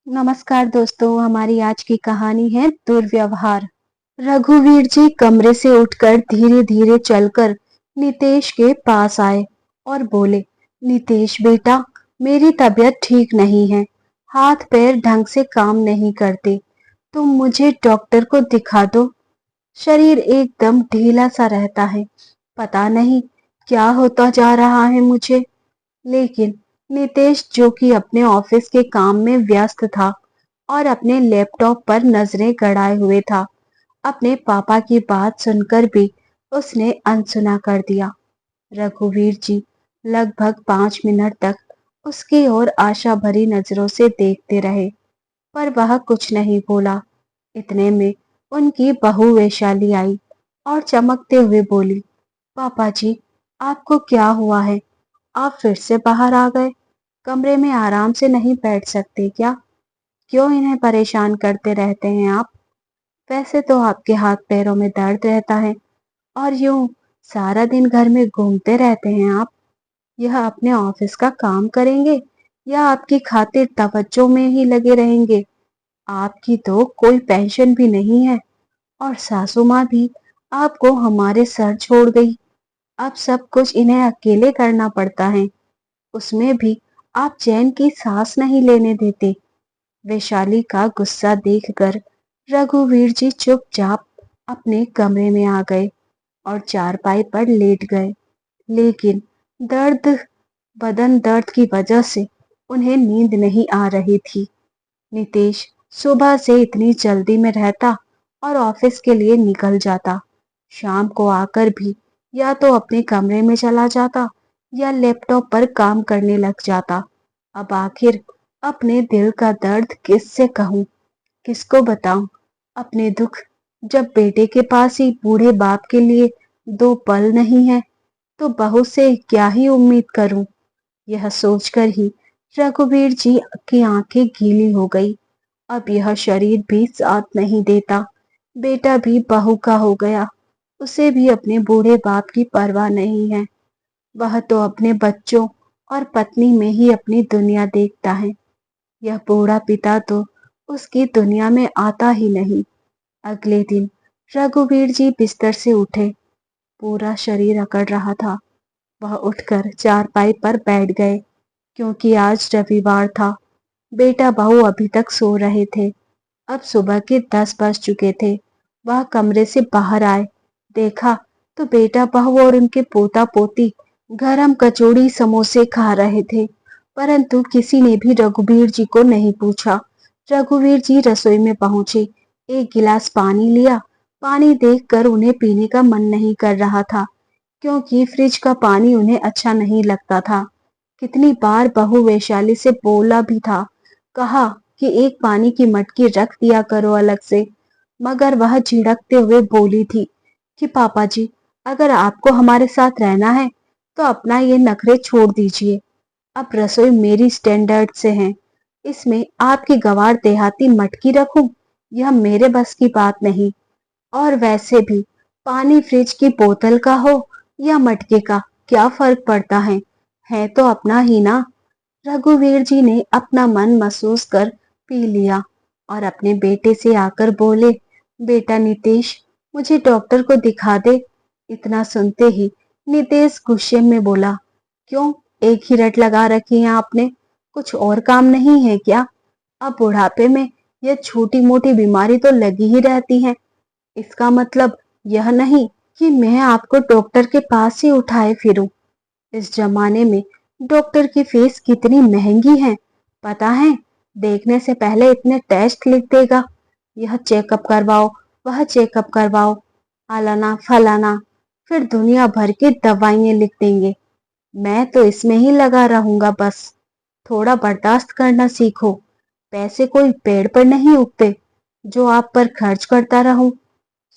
नमस्कार दोस्तों, हमारी आज की कहानी है दुर्व्यवहार। रघुवीर जी कमरे से उठकर धीरे धीरे चलकर नितेश के पास आए और बोले, नितेश बेटा, मेरी तबीयत ठीक नहीं है। हाथ पैर ढंग से काम नहीं करते। तुम मुझे डॉक्टर को दिखा दो। शरीर एकदम ढीला सा रहता है। पता नहीं क्या होता जा रहा है मुझे। लेकिन नितेश, जो कि अपने ऑफिस के काम में व्यस्त था और अपने लैपटॉप पर नजरें गड़ाए हुए था, अपने पापा की बात सुनकर भी उसने अनसुना कर दिया। रघुवीर जी लगभग 5 मिनट तक उसकी ओर आशा भरी नजरों से देखते रहे, पर वह कुछ नहीं बोला। इतने में उनकी बहू वैशाली आई और चमकते हुए बोली, पापा जी, आपको क्या हुआ है? आप फिर से बाहर आ गए। कमरे में आराम से नहीं बैठ सकते क्या? क्यों इन्हें परेशान करते रहते हैं आप? वैसे तो आपके हाथ पैरों में दर्द रहता है और यूं सारा दिन घर में घूमते रहते हैं आप। यह अपने ऑफिस का काम करेंगे या आपकी खातिर तवज्जो में ही लगे रहेंगे? आपकी तो कोई पेंशन भी नहीं है और सासू माँ भी आपको हमारे सर छोड़ गई। अब सब कुछ इन्हें अकेले करना पड़ता है, उसमें भी आप चैन की सांस नहीं लेने देते। वैशाली का गुस्सा देखकर रघुवीर जी चुपचाप अपने कमरे में आ गए और चारपाई पर लेट गए। लेकिन दर्द बदन दर्द की वजह से उन्हें नींद नहीं आ रही थी। नितेश सुबह से इतनी जल्दी में रहता और ऑफिस के लिए निकल जाता। शाम को आकर भी या तो अपने कमरे में चला जाता या लैपटॉप पर काम करने लग जाता। अब आखिर अपने दिल का दर्द किससे कहूं, किसको बताऊं अपने दुख, जब बेटे के पास ही बूढ़े बाप के लिए 2 पल नहीं है, तो बहू से क्या ही उम्मीद करूं। यह सोचकर ही रघुवीर जी की आंखें गीली हो गई। अब यह शरीर भी साथ नहीं देता। बेटा भी बहू का हो गया। उसे भी अपने बूढ़े बाप की परवाह नहीं है। वह तो अपने बच्चों और पत्नी में ही अपनी दुनिया देखता है। यह बूढ़ा पिता तो उसकी दुनिया में आता ही नहीं। अगले दिन रघुवीर जी बिस्तर से उठे। पूरा शरीर अकड़ रहा था। वह उठकर चारपाई पर बैठ गए, क्योंकि आज रविवार था। बेटा बहू अभी तक सो रहे थे। अब सुबह के 10 बज चुके थे। वह कमरे से बाहर आए, देखा तो बेटा बहू और उनके पोता पोती गरम कचौड़ी समोसे खा रहे थे। परंतु किसी ने भी रघुवीर जी को नहीं पूछा। रघुवीर जी रसोई में पहुंचे, एक गिलास पानी लिया। पानी देखकर उन्हें पीने का मन नहीं कर रहा था, क्योंकि फ्रिज का पानी उन्हें अच्छा नहीं लगता था। कितनी बार बहू वैशाली से बोला भी था, कहा कि एक पानी की मटकी रख दिया करो अलग से, मगर वह झिड़कते हुए बोली थी कि पापा जी, अगर आपको हमारे साथ रहना है तो अपना ये नखरे छोड़ दीजिए। अब रसोई मेरी स्टैंडर्ड से है, इसमें आपकी गवार देहाती मटकी रखूं, यह मेरे बस की बात नहीं। और वैसे भी पानी फ्रिज की बोतल का हो या मटके का, क्या फर्क पड़ता है तो अपना ही ना। रघुवीर जी ने अपना मन महसूस कर पी लिया और अपने बेटे से आकर बोले, बेटा नितेश, मुझे डॉक्टर को दिखा दे। इतना सुनते ही नितेश गुस्से में बोला, क्यों, एक ही रट लगा रखी है आपने? कुछ और काम नहीं है क्या? अब बुढ़ापे में यह छोटी मोटी बीमारी तो लगी ही रहती है। इसका मतलब यह नहीं कि मैं आपको डॉक्टर के पास ही उठाए फिरूं। इस जमाने में डॉक्टर की फीस कितनी महंगी है, पता है? देखने से पहले इतने टेस्ट लिख देगा, यह चेकअप करवाओ, वह चेकअप करवाओ, आलाना फलाना, फिर दुनिया भर की दवाइयां लिख देंगे। मैं तो इसमें ही लगा रहूंगा बस। थोड़ा बर्दाश्त करना सीखो। पैसे कोई पेड़ पर नहीं उगते जो आप पर खर्च करता रहूं।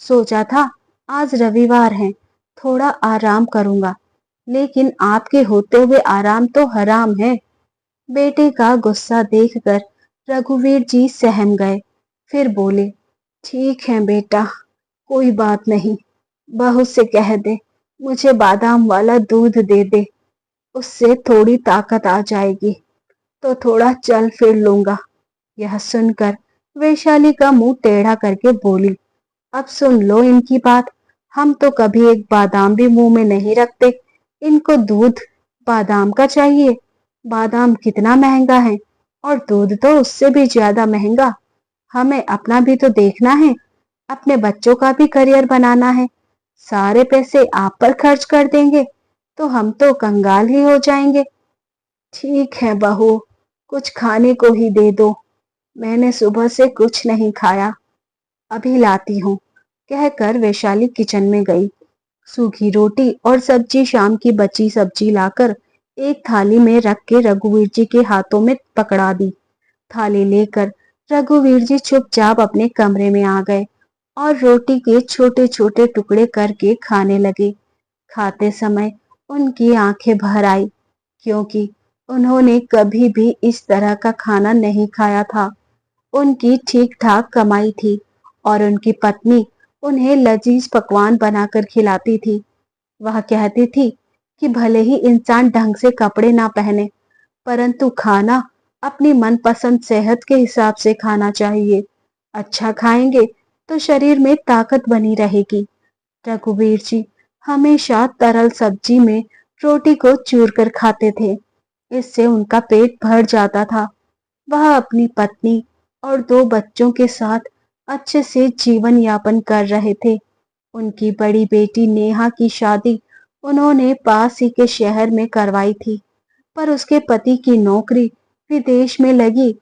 सोचा था आज रविवार है, थोड़ा आराम करूंगा, लेकिन आपके होते हुए आराम तो हराम है। बेटे का गुस्सा देखकर रघुवीर जी सहम गए। फिर बोले, ठीक है बेटा, कोई बात नहीं। बहू से कह दे मुझे बादाम वाला दूध दे दे, उससे थोड़ी ताकत आ जाएगी तो थोड़ा चल फिर लूंगा। यह सुनकर वैशाली का मुंह टेढ़ा करके बोली, अब सुन लो इनकी बात। हम तो कभी एक बादाम भी मुंह में नहीं रखते। इनको दूध बादाम का चाहिए। बादाम कितना महंगा है और दूध तो उससे भी ज्यादा महंगा। हमें अपना भी तो देखना है, अपने बच्चों का भी करियर बनाना है। सारे पैसे आप पर खर्च कर देंगे तो हम तो कंगाल ही हो जाएंगे। ठीक है बहू, कुछ खाने को ही दे दो। मैंने सुबह से कुछ नहीं खाया, अभी लाती हूँ, कहकर वैशाली किचन में गई। सूखी रोटी और सब्जी, शाम की बची सब्जी लाकर एक थाली में रख के रघुवीर जी के हाथों में पकड़ा दी। थाली लेकर रघुवीर जी चुपचाप अपने कमरे में आ गए और रोटी के छोटे छोटे टुकड़े करके खाने लगे। खाते समय उनकी आंखें भर आई, क्योंकि उन्होंने कभी भी इस तरह का खाना नहीं खाया था। उनकी ठीक ठाक कमाई थी और उनकी पत्नी उन्हें लजीज पकवान बनाकर खिलाती थी। वह कहती थी कि भले ही इंसान ढंग से कपड़े ना पहने, परंतु खाना अपनी मनपसंद सेहत के हिसाब से खाना चाहिए। अच्छा खाएंगे तो शरीर में ताकत बनी रहेगी। रघुवीर जी हमेशा तरल सब्जी में रोटी को चूर कर खाते थे। इससे उनका पेट भर जाता था। वह अपनी पत्नी और दो बच्चों के साथ अच्छे से जीवन यापन कर रहे थे। उनकी बड़ी बेटी नेहा की शादी उन्होंने पास ही के शहर में करवाई थी, पर उसके पति की नौकरी विदेश में लगी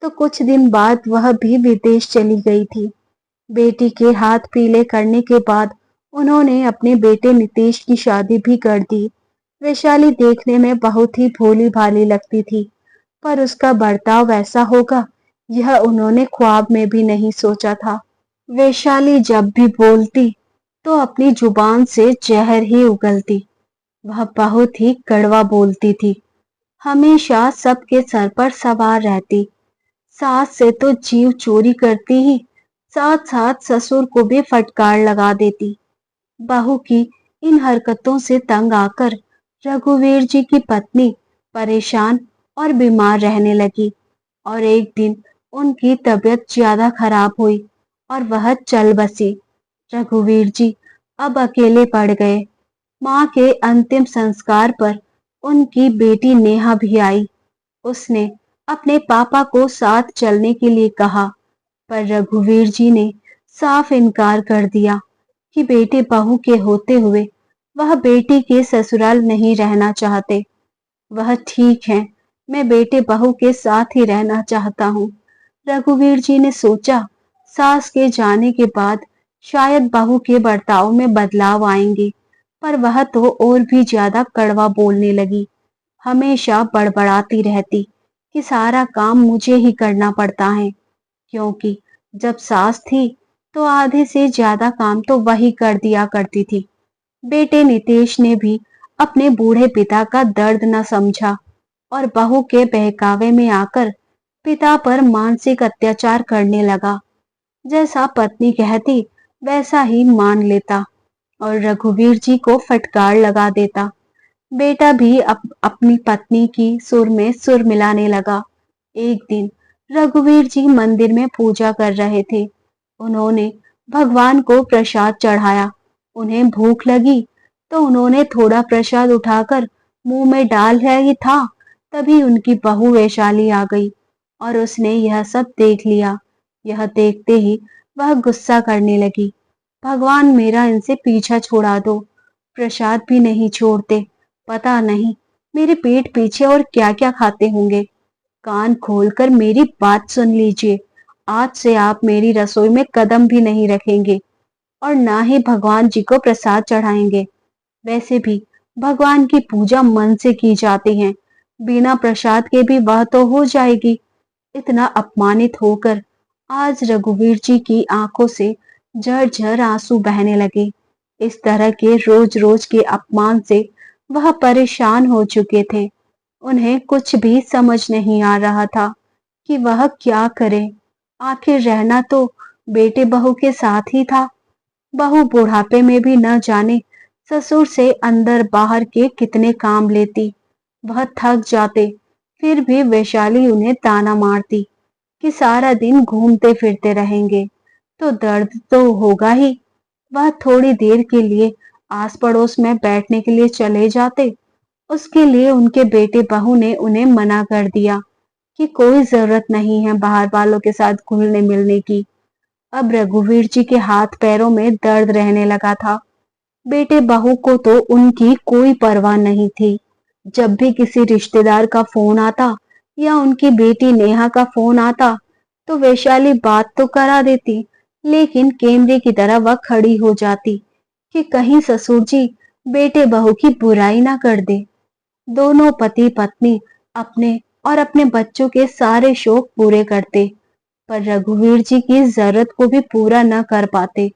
तो कुछ दिन बाद वह भी विदेश चली गई थी। बेटी के हाथ पीले करने के बाद उन्होंने अपने बेटे नितेश की शादी भी कर दी। वैशाली देखने में बहुत ही भोली भाली लगती थी, पर उसका बर्ताव वैसा होगा यह उन्होंने ख्वाब में भी नहीं सोचा था। वैशाली जब भी बोलती तो अपनी जुबान से जहर ही उगलती। वह बहुत ही कड़वा बोलती थी, हमेशा सबके सर पर सवार रहती। सास से तो जीव चोरी करती ही साथ साथ ससुर को भी फटकार लगा देती। बहू की इन हरकतों से तंग आकर रघुवीर जी की पत्नी परेशान और बीमार रहने लगी और एक दिन उनकी तबीयत ज्यादा खराब हुई और वह चल बसी। रघुवीर जी अब अकेले पड़ गए। मां के अंतिम संस्कार पर उनकी बेटी नेहा भी आई। उसने अपने पापा को साथ चलने के लिए कहा, पर रघुवीर जी ने साफ इनकार कर दिया कि बेटे बहू के होते हुए वह बेटी के ससुराल नहीं रहना चाहते। वह ठीक है, मैं बेटे बहू के साथ ही रहना चाहता हूँ। रघुवीर जी ने सोचा, सास के जाने के बाद शायद बहू के बर्ताव में बदलाव आएंगे, पर वह तो और भी ज्यादा कड़वा बोलने लगी। हमेशा बड़बड़ाती रहती कि सारा काम मुझे ही करना पड़ता है, क्योंकि जब सास थी तो आधे से ज्यादा काम तो वही कर दिया करती थी। बेटे नितेश ने भी अपने बूढ़े पिता का दर्द न समझा और बहू के बहकावे में आकर पिता पर मानसिक अत्याचार करने लगा। जैसा पत्नी कहती वैसा ही मान लेता और रघुवीर जी को फटकार लगा देता। बेटा भी अपनी पत्नी की सुर में सुर मिलाने लगा। एक दिन रघुवीर जी मंदिर में पूजा कर रहे थे। उन्होंने भगवान को प्रसाद चढ़ाया। उन्हें भूख लगी तो उन्होंने थोड़ा प्रसाद उठाकर मुंह में डाल रही था, तभी उनकी बहू वैशाली आ गई और उसने यह सब देख लिया। यह देखते ही वह गुस्सा करने लगी, भगवान मेरा इनसे पीछा छुड़ा दो, प्रसाद भी नहीं छोड़ते। पता नहीं मेरे पेट पीछे और क्या क्या खाते होंगे। कान खोलकर मेरी बात सुन लीजिए, आज से आप मेरी रसोई में कदम भी नहीं रखेंगे और ना ही भगवान जी को प्रसाद चढ़ाएंगे। वैसे भी भगवान की पूजा मन से की जाती है, बिना प्रसाद के भी वह तो हो जाएगी। इतना अपमानित होकर आज रघुवीर जी की आंखों से झरझर आंसू बहने लगे। इस तरह के रोज रोज के अपमान से वह परेशान हो चुके थे। उन्हें कुछ भी समझ नहीं आ रहा था कि वह क्या करे। आखिर रहना तो बेटे बहू के साथ ही था। बहू बुढ़ापे में भी न जाने ससुर से अंदर बाहर के कितने काम लेती। वह थक जाते, फिर भी वैशाली उन्हें ताना मारती कि सारा दिन घूमते फिरते रहेंगे तो दर्द तो होगा ही। वह थोड़ी देर के लिए आस पड़ोस में बैठने के लिए चले जाते। उसके लिए उनके बेटे बहू ने उन्हें मना कर दिया कि कोई जरूरत नहीं है बाहर वालों के साथ घुलने मिलने की। अब रघुवीर जी के हाथ पैरों में दर्द रहने लगा था। बेटे बहू को तो उनकी कोई परवाह नहीं थी। जब भी किसी रिश्तेदार का फोन आता या उनकी बेटी नेहा का फोन आता तो वैशाली बात तो करा देती, लेकिन कैमरे की तरह वह खड़ी हो जाती कि कहीं ससुर जी बेटे बहू की बुराई ना कर दे। दोनों पति पत्नी अपने और अपने बच्चों के सारे शौक पूरे करते, पर रघुवीर जी की जरूरत को भी पूरा न कर पाते।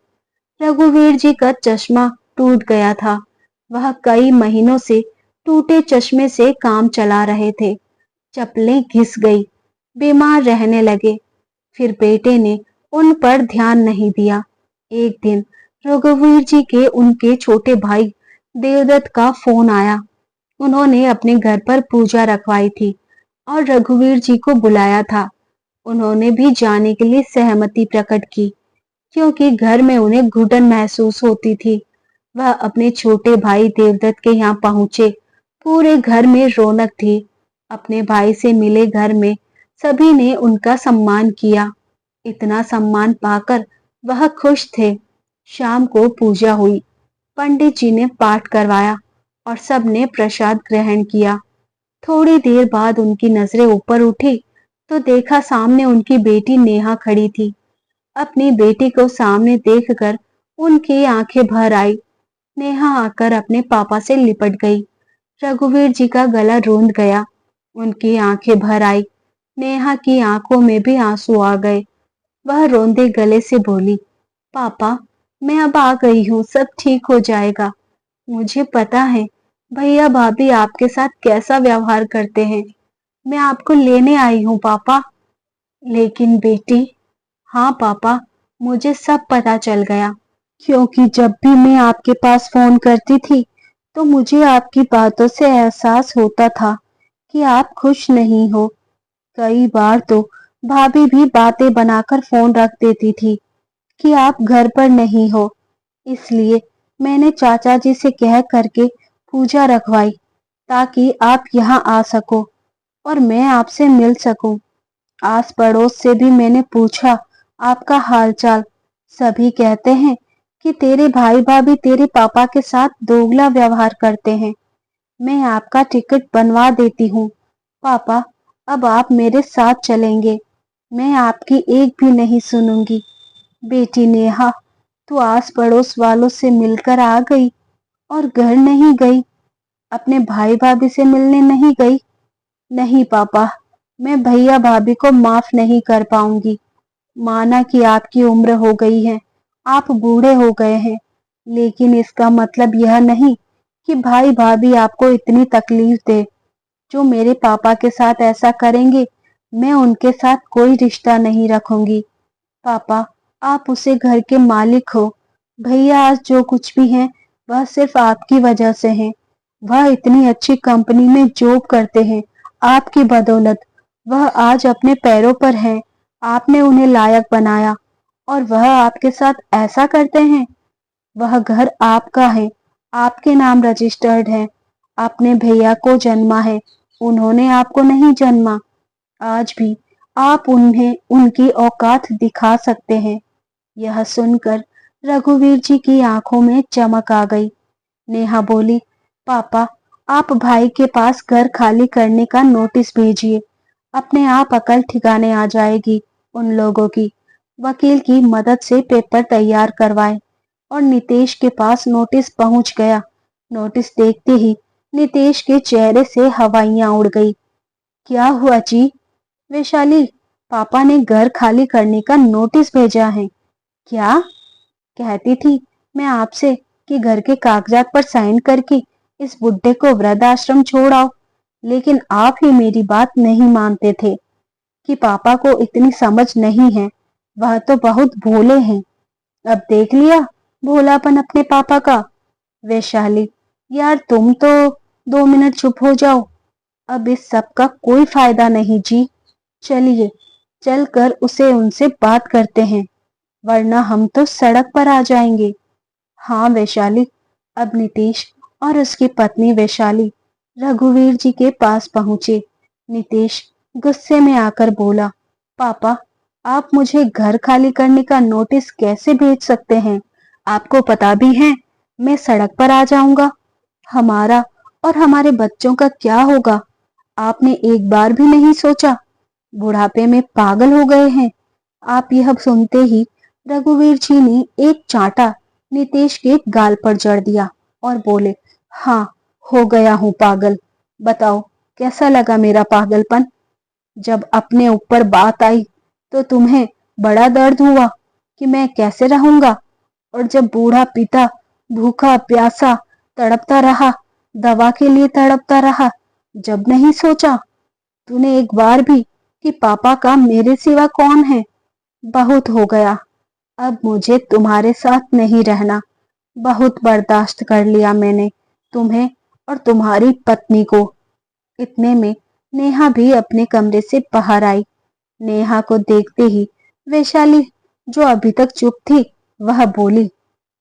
रघुवीर जी का चश्मा टूट गया था। वह कई महीनों से टूटे चश्मे से काम चला रहे थे। चप्पलें घिस गई, बीमार रहने लगे। फिर बेटे ने उन पर ध्यान नहीं दिया। एक दिन रघुवीर जी के उनके छोटे भाई देवदत्त का फोन आया। उन्होंने अपने घर पर पूजा रखवाई थी और रघुवीर जी को बुलाया था। उन्होंने भी जाने के लिए सहमति प्रकट की, क्योंकि घर में उन्हें घुटन महसूस होती थी। वह अपने छोटे भाई देवदत्त के यहाँ पहुंचे। पूरे घर में रौनक थी। अपने भाई से मिले घर में सभी ने उनका सम्मान किया। इतना सम्मान पाकर वह खुश थे। शाम को पूजा हुई। पंडित जी ने पाठ करवाया और सबने प्रसाद ग्रहण किया। थोड़ी देर बाद उनकी नजरें ऊपर उठी तो देखा सामने उनकी बेटी नेहा खड़ी थी। अपनी बेटी को सामने देखकर उनकी आंखें भर आई। नेहा आकर अपने पापा से लिपट गई। रघुवीर जी का गला रूंध गया। उनकी आंखें भर आई। नेहा की आंखों में भी आंसू आ गए। वह रोंदे गले से बोली, पापा, मैं अब आ गई हूँ, सब ठीक हो जाएगा। मुझे पता है भैया भाभी आपके साथ कैसा व्यवहार करते हैं। मैं आपको लेने आई हूँ पापा। लेकिन बेटी, हाँ पापा, मुझे सब पता चल गया, क्योंकि जब भी मैं आपके पास फोन करती थी तो मुझे आपकी बातों से एहसास होता था कि आप खुश नहीं हो। कई बार तो भाभी भी बातें बनाकर फोन रख देती थी कि आप घर पर नहीं हो। इसलिए मैंने चाचा जी से कह करके पूजा रखवाई ताकि आप यहाँ आ सको और मैं आपसे मिल सकूं। आस पड़ोस से भी मैंने पूछा आपका हालचाल। सभी कहते हैं कि तेरे भाई भाभी तेरे पापा के साथ दोगला व्यवहार करते हैं। मैं आपका टिकट बनवा देती हूँ पापा, अब आप मेरे साथ चलेंगे। मैं आपकी एक भी नहीं सुनूंगी। बेटी नेहा, तू आस पड़ोस वालों से मिलकर आ गई और घर नहीं गई, अपने भाई भाभी से मिलने नहीं गई। नहीं पापा, मैं भैया भाभी को माफ नहीं कर पाऊंगी। माना कि आपकी उम्र हो गई है, आप बूढ़े हो गए हैं, लेकिन इसका मतलब यह नहीं कि भाई भाभी आपको इतनी तकलीफ दे। जो मेरे पापा के साथ ऐसा करेंगे, मैं उनके साथ कोई रिश्ता नहीं रखूंगी। पापा, आप उसे घर के मालिक हो। भैया आज जो कुछ भी है वह सिर्फ आपकी वजह से है। वह इतनी अच्छी कंपनी में जॉब करते हैं, आपकी बदौलत। वह आज अपने पैरों पर हैं। आपने उन्हें लायक बनाया और वह आपके साथ ऐसा करते हैं। वह घर आपका है, आपके नाम रजिस्टर्ड है। आपने भैया को जन्मा है, उन्होंने आपको नहीं जन्मा। आज भी आप उन्हें उनकी औकात दिखा सकते हैं। यह सुनकर रघुवीर जी की आंखों में चमक आ गई। नेहा बोली, पापा, आप भाई के पास घर खाली करने का नोटिस भेजिए। अपने आप अकल ठिकाने आ जाएगी उन लोगों की। वकील की मदद से पेपर तैयार करवाए और नितेश के पास नोटिस पहुंच गया। नोटिस देखते ही नितेश के चेहरे से हवाइयां उड़ गई। क्या हुआ जी? वैशाली, पापा ने घर खाली करने का नोटिस भेजा है। क्या? कहती थी मैं आपसे कि घर के कागजात पर साइन करके इस बुड्ढे को वृद्ध आश्रम छोड़ आओ, लेकिन आप ही मेरी बात नहीं मानते थे कि पापा को इतनी समझ नहीं है, वह तो बहुत भोले हैं। अब देख लिया भोलापन अपने पापा का। वैशाली, यार तुम तो 2 मिनट चुप हो जाओ। अब इस सब का कोई फायदा नहीं जी। चलिए चलकर उसे उनसे बात करते हैं, वरना हम तो सड़क पर आ जाएंगे। हाँ वैशाली। अब नीतीश और उसकी पत्नी वैशाली रघुवीर जी के पास पहुंचे। नीतीश गुस्से में आकर बोला, पापा, आप मुझे घर खाली करने का नोटिस कैसे भेज सकते हैं? आपको पता भी है मैं सड़क पर आ जाऊंगा। हमारा और हमारे बच्चों का क्या होगा? आपने एक बार भी नहीं सोचा? बुढ़ापे में पागल हो गए हैं। आप यह सुनते ही रघुवीर जी ने एक चांटा नीतीश के गाल पर जड़ दिया और बोले, हाँ, हो गया हूं पागल। बताओ कैसा लगा मेरा पागलपन? जब अपने ऊपर बात आई तो तुम्हें बड़ा दर्द हुआ कि मैं कैसे रहूंगा, और जब बूढ़ा पिता भूखा प्यासा तड़पता रहा, दवा के लिए तड़पता रहा, जब नहीं सोचा तूने एक बार भी कि पापा का मेरे सिवा कौन है? बहुत हो गया, अब मुझे तुम्हारे साथ नहीं रहना। बहुत बर्दाश्त कर लिया मैंने तुम्हें और तुम्हारी पत्नी को। इतने में नेहा भी अपने कमरे से बाहर आई। नेहा को देखते ही वैशाली, जो अभी तक चुप थी, वह बोली,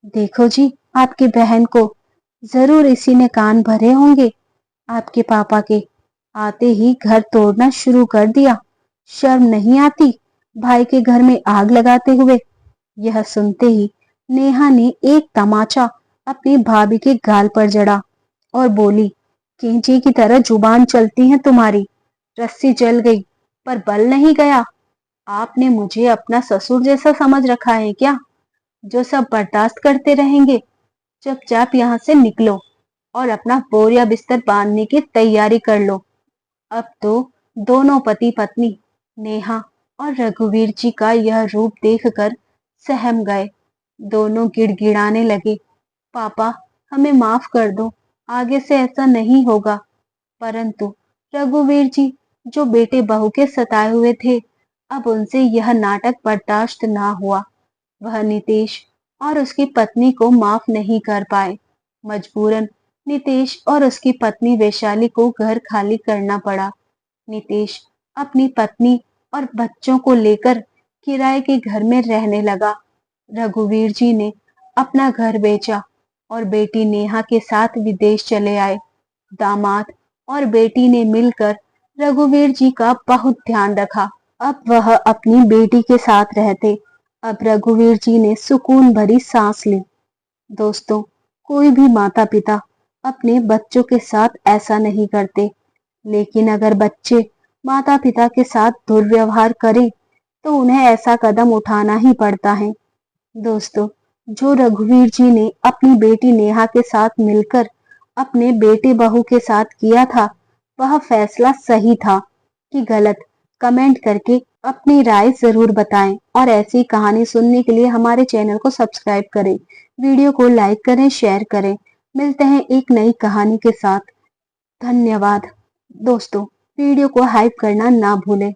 देखो जी आपकी बहन को, जरूर इसी ने कान भरे होंगे आपके पापा के। आते ही घर तोड़ना शुरू कर दिया। शर्म नहीं आती भाई के घर में आग लगाते हुए? यह सुनते ही नेहा ने एक तमाचा अपनी भाभी के गाल पर जड़ा और बोली, कैंची की तरह जुबान चलती है तुम्हारी। रस्सी जल गई पर बल नहीं गया। आपने मुझे अपना ससुर जैसा समझ रखा है क्या, जो सब बर्दाश्त करते रहेंगे? चुपचाप यहाँ से निकलो और अपना बोरिया बिस्तर बांधने की तैयारी कर लो। अब तो दोनों पति पत्नी नेहा और रघुवीर जी का यह रूप देखकर सहम गए। दोनों गिड़गिड़ाने लगे, पापा, हमें माफ कर दो, आगे से ऐसा नहीं होगा। परंतु रघुवीर जी, जो बेटे बहू के सताए हुए थे, अब उनसे यह नाटक बर्दाश्त ना हुआ। वह नीतीश और उसकी पत्नी को माफ नहीं कर पाए। मजबूरन नीतीश और उसकी पत्नी वैशाली को घर खाली करना पड़ा। नीतीश अपनी पत्नी और बच्चों को लेकर किराए के घर में रहने लगा। रघुवीर जी ने अपना घर बेचा और बेटी नेहा के साथ विदेश चले आए। दामाद और बेटी ने मिलकर रघुवीर जी का बहुत ध्यान रखा। अब वह अपनी बेटी के साथ रहते। अब रघुवीर जी ने सुकून भरी सांस ली। दोस्तों, कोई भी माता पिता अपने बच्चों के साथ ऐसा नहीं करते, लेकिन अगर बच्चे माता पिता के साथ दुर्व्यवहार करें तो उन्हें ऐसा कदम उठाना ही पड़ता है। दोस्तों, जो रघुवीर जी ने अपनी बेटी नेहा के साथ मिलकर अपने बेटे बहू के साथ किया था, वह फैसला सही था कि गलत? कमेंट करके अपनी राय जरूर बताएं और ऐसी कहानी सुनने के लिए हमारे चैनल को सब्सक्राइब करें। वीडियो को लाइक करें, शेयर करें। मिलते हैं एक नई कहानी के साथ। धन्यवाद। दोस्तों, वीडियो को हाइप करना ना भूलें।